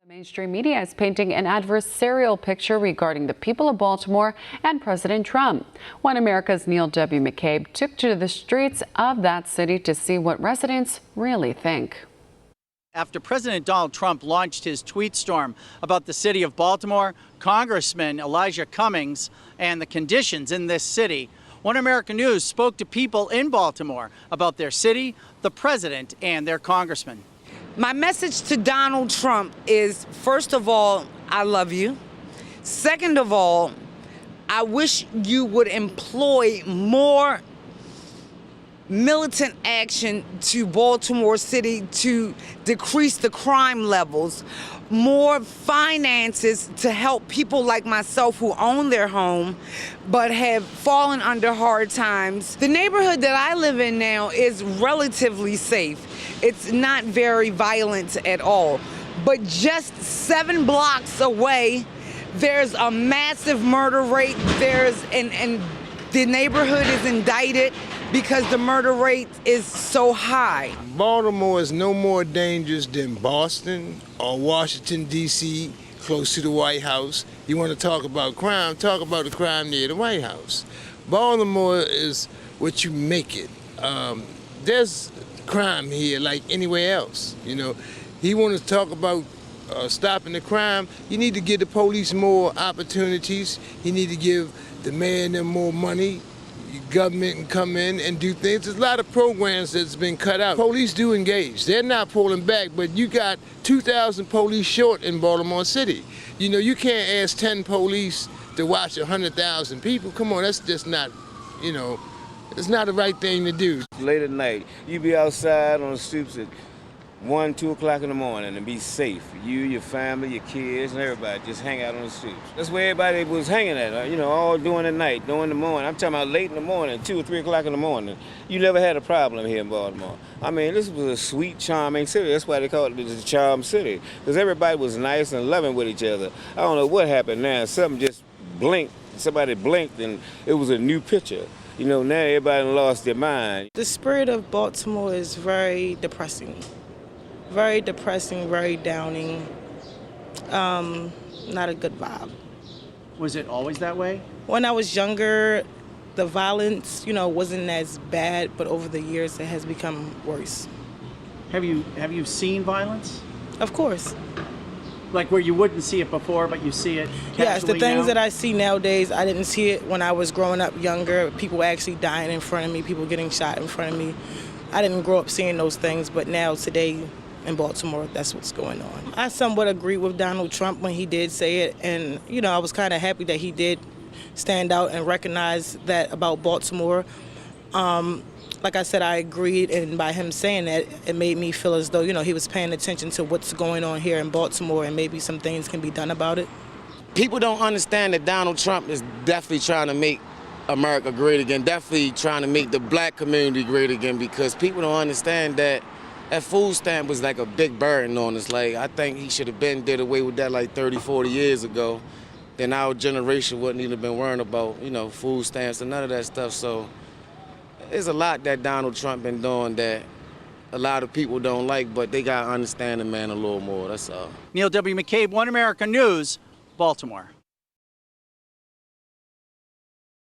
Mainstream media is painting an adversarial picture regarding the people of Baltimore and President Trump. One America's Neil W. McCabe took to the streets of that city to see what residents really think. After President Donald Trump launched his tweet storm about the city of Baltimore, Congressman Elijah Cummings and the conditions in this city, One American News spoke to people in Baltimore about their city, the president, and their congressman. My message to Donald Trump is, first of all, I love you. Second of all, I wish you would employ more militant action to Baltimore City to decrease the crime levels, more finances to help people like myself who own their home but have fallen under hard times. The neighborhood that I live in now is relatively safe. It's not very violent at all. But just 7 blocks away, there's a massive murder rate. And the neighborhood is indicted because the murder rate is so high. Baltimore is no more dangerous than Boston or Washington, D.C., close to the White House. You want to talk about crime, talk about the crime near the White House. Baltimore is what you make it. There's crime here like anywhere else. You know, he want to talk about stopping the crime. You need to give the police more opportunities. You need to give the mayor and them more money. Government can come in and do things. There's a lot of programs that's been cut out. Police do engage. They're not pulling back, but you got 2,000 police short in Baltimore City. You know, you can't ask 10 police to watch 100,000 people. Come on, that's just not, you know, it's not the right thing to do. Late at night, you be outside on the streets at 1, 2 o'clock in the morning and be safe. You, your family, your kids, and everybody just hang out on the streets. That's where everybody was hanging at, you know, all during the night, during the morning. I'm talking about late in the morning, 2 or 3 o'clock in the morning. You never had a problem here in Baltimore. I mean, this was a sweet, charming city. That's why they call it the Charm City, because everybody was nice and loving with each other. I don't know what happened now. Something just blinked. Somebody blinked, and it was a new picture. You know, now everybody lost their mind. The spirit of Baltimore is very depressing. Very depressing, very downing, not a good vibe. Was it always that way? When I was younger, the violence, you know, wasn't as bad, but over the years it has become worse. Have you seen violence? Of course. Like where you wouldn't see it before, but you see it casually Yes, the things now? that I see nowadays, I didn't see it when I was growing up younger. People actually dying in front of me, people getting shot in front of me. I didn't grow up seeing those things, but now today, in Baltimore, that's what's going on. I somewhat agree with Donald Trump when he did say it, and you know, I was kind of happy that he did stand out and recognize that about Baltimore. Like I said, I agreed, and by him saying that, it made me feel as though, you know, he was paying attention to what's going on here in Baltimore, and maybe some things can be done about it. People don't understand that Donald Trump is definitely trying to make America great again, definitely trying to make the black community great again, because people don't understand that food stamp was like a big burden on us. Like, I think he should have did away with that like 30, 40 years ago. Then our generation wouldn't even been worrying about, you know, food stamps and none of that stuff. So there's a lot that Donald Trump been doing that a lot of people don't like, but they got to understand the man a little more, that's all. Neil W. McCabe, One American News, Baltimore.